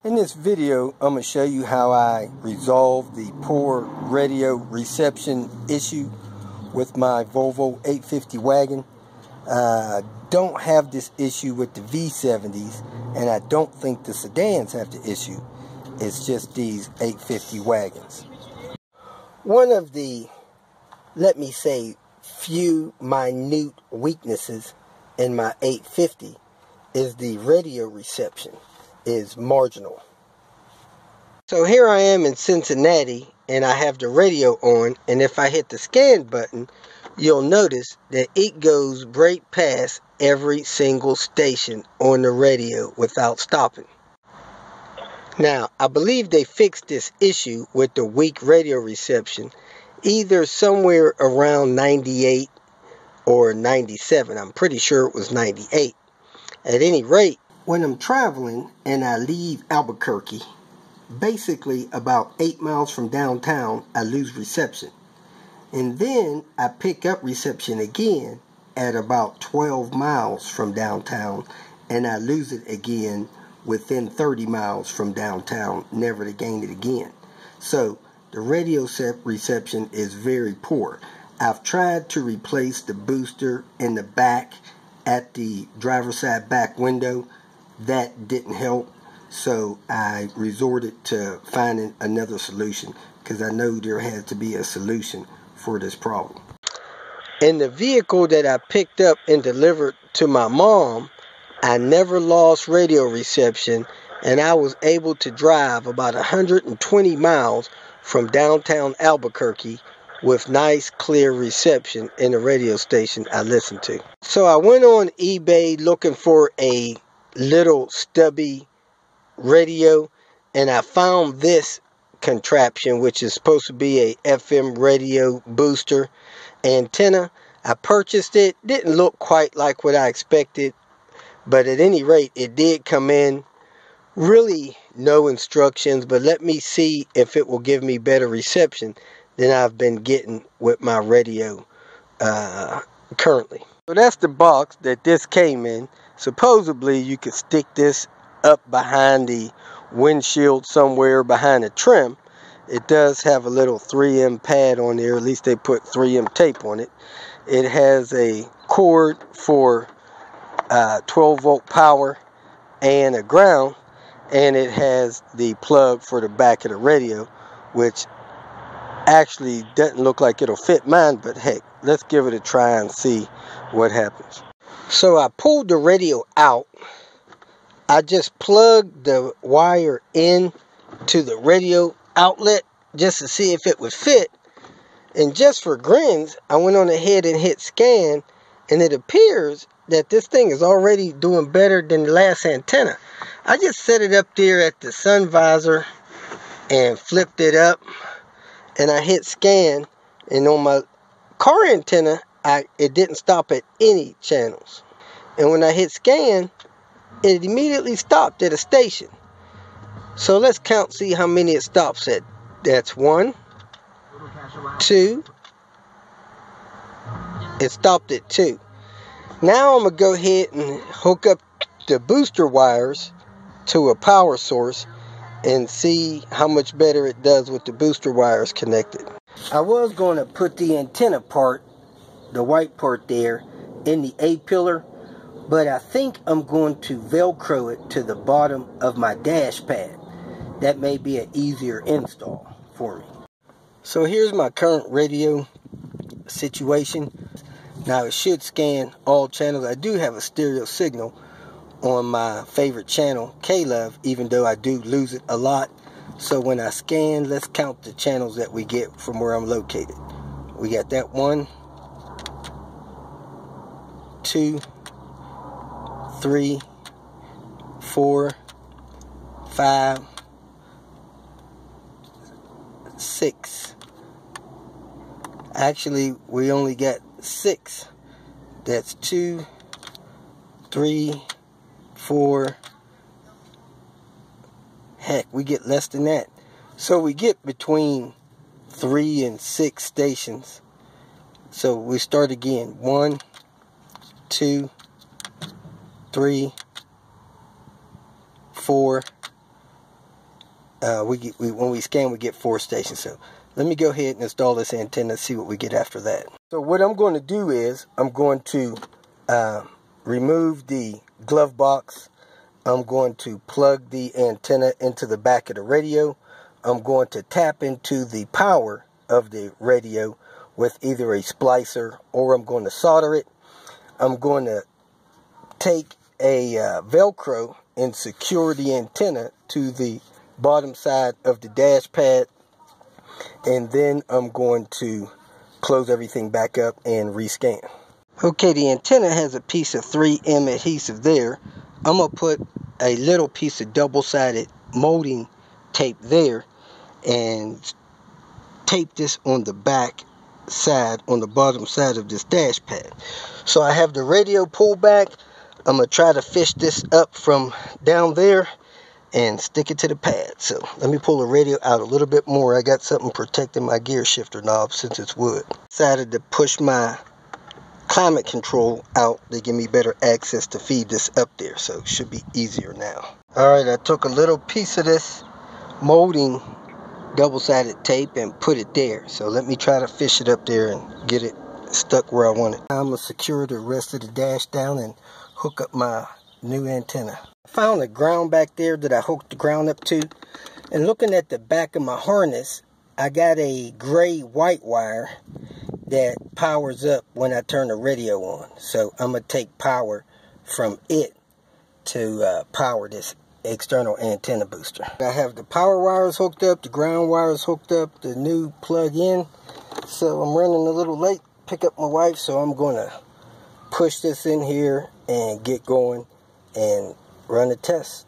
In this video, I'm going to show you how I resolved the poor radio reception issue with my Volvo 850 wagon. Don't have this issue with the V70s, and I don't think the sedans have the issue. It's just these 850 wagons. One of the, let me say, few minute weaknesses in my 850 is the radio reception is marginal. So here I am in Cincinnati and I have the radio on, and if I hit the scan button, you'll notice that it goes right past every single station on the radio without stopping. Now, I believe they fixed this issue with the weak radio reception either somewhere around 98 or 97. I'm pretty sure it was 98. At any rate, when I'm traveling and I leave Albuquerque, basically about 8 miles from downtown, I lose reception. And then I pick up reception again at about 12 miles from downtown, and I lose it again within 30 miles from downtown, never to gain it again. So the radio reception is very poor. I've tried to replace the booster in the back at the driver's side back window. That didn't help, so I resorted to finding another solution, because I know there has to be a solution for this problem. In the vehicle that I picked up and delivered to my mom, I never lost radio reception, and I was able to drive about 120 miles from downtown Albuquerque with nice clear reception in the radio station I listened to. So I went on eBay looking for a little stubby radio, and I found this contraption, which is supposed to be a FM radio booster antenna. I purchased it. Didn't look quite like what I expected, but at any rate, it did come in. Really no instructions, but let me see if it will give me better reception than I've been getting with my radio currently. So that's the box that this came in. Supposedly you could stick this up behind the windshield somewhere behind the trim. It does have a little 3M pad on there, at least they put 3M tape on it. It has a cord for 12 volt power and a ground, and it has the plug for the back of the radio, which actually doesn't look like it'll fit mine, but heck, let's give it a try and see what happens. So I pulled the radio out. I just plugged the wire in to the radio outlet just to see if it would fit. And just for grins, I went on ahead and hit scan, and it appears that this thing is already doing better than the last antenna. I just set it up there at the sun visor and flipped it up, and I hit scan, and on my car antenna, it didn't stop at any channels. And when I hit scan, it immediately stopped at a station. So let's count, see how many it stops at. That's 1, 2. It stopped at 2. Now I'm going to go ahead and hook up the booster wires to a power source and see how much better it does with the booster wires connected. I was going to put the antenna part, the white part there, in the A-pillar, but I think I'm going to Velcro it to the bottom of my dash pad. That may be an easier install for me. So here's my current radio situation. Now it should scan all channels. I do have a stereo signal on my favorite channel, K-Love, even though I do lose it a lot. So when I scan, let's count the channels that we get from where I'm located. We got that 1, 2, 3, 4, 5, 6. Actually, we only got 6. That's 2, 3, 4. Heck, we get less than that. So we get between 3 and 6 stations. So we start again. 1, 2, 3, 4, when we scan, we get 4 stations. So let me go ahead and install this antenna, see what we get after that. So what I'm going to do is I'm going to remove the glove box. I'm going to plug the antenna into the back of the radio. I'm going to tap into the power of the radio with either a splicer, or I'm going to solder it. I'm going to take a Velcro and secure the antenna to the bottom side of the dash pad, and then I'm going to close everything back up and rescan. Okay, the antenna has a piece of 3M adhesive there. I'm going to put a little piece of double-sided molding tape there and tape this on the back side, on the bottom side of this dash pad. So I have the radio pulled back. I'm going to try to fish this up from down there and stick it to the pad. So let me pull the radio out a little bit more. I got something protecting my gear shifter knob since it's wood. Decided to push my climate control out to give me better access to feed this up there, so it should be easier now. Alright, I took a little piece of this molding double-sided tape and put it there. So let me try to fish it up there and get it stuck where I want it. I'm going to secure the rest of the dash down and hook up my new antenna. I found a ground back there that I hooked the ground up to, and looking at the back of my harness, I got a gray-white wire that powers up when I turn the radio on. So I'm going to take power from it to power this external antenna booster. I have the power wires hooked up, the ground wires hooked up, the new plug in. So I'm running a little late, pick up my wife, so I'm going to push this in here and get going and run a test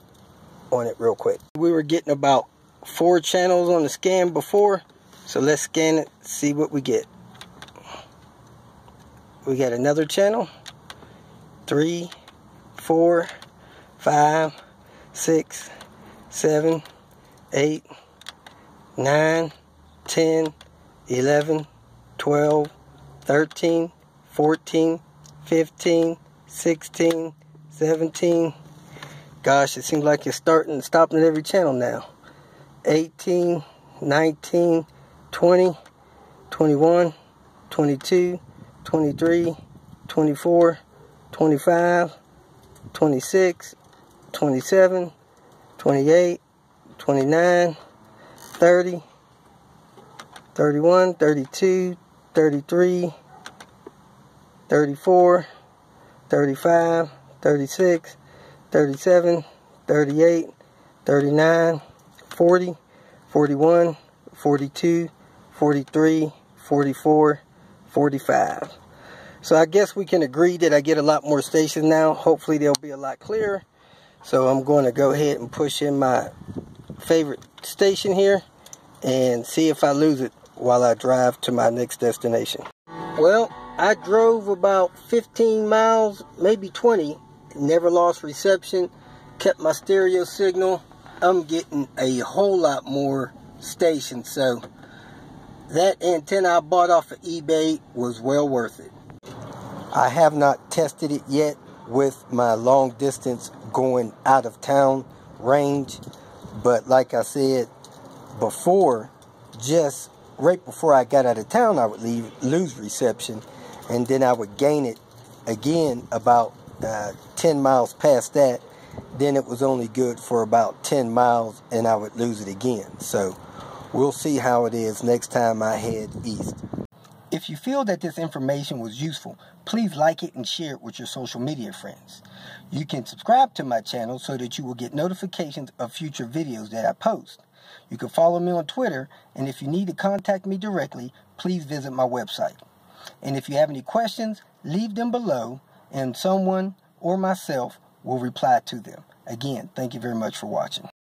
on it real quick. We were getting about 4 channels on the scan before, so let's scan it, see what we get. We got another channel, 3, 4, 5, 6, 7, 8, 9, 10, 11, 12, 13, 14, 15, 16, 17. Gosh, it seems like it's stopping at every channel now. 18, 19, 20, 21, 22, 23, 24, 25, 26, 27, 28, 29, 30, 31, 32, 33, 34, 35, 36, 37, 38, 39, 40, 41, 42, 43, 44, 45. So I guess we can agree that I get a lot more stations now. Hopefully they'll be a lot clearer. So I'm going to go ahead and push in my favorite station here and see if I lose it while I drive to my next destination. Well, I drove about 15 miles, maybe 20, never lost reception, kept my stereo signal. I'm getting a whole lot more stations, so that antenna I bought off of eBay was well worth it. I have not tested it yet with my long distance going out of town range, but like I said before, just right before I got out of town I would lose reception, and then I would gain it again about 10 miles past that. Then it was only good for about 10 miles and I would lose it again. So we'll see how it is next time I head east. If you feel that this information was useful, please like it and share it with your social media friends. You can subscribe to my channel so that you will get notifications of future videos that I post. You can follow me on Twitter, and if you need to contact me directly, please visit my website. And if you have any questions, leave them below and someone or myself will reply to them. Again, thank you very much for watching.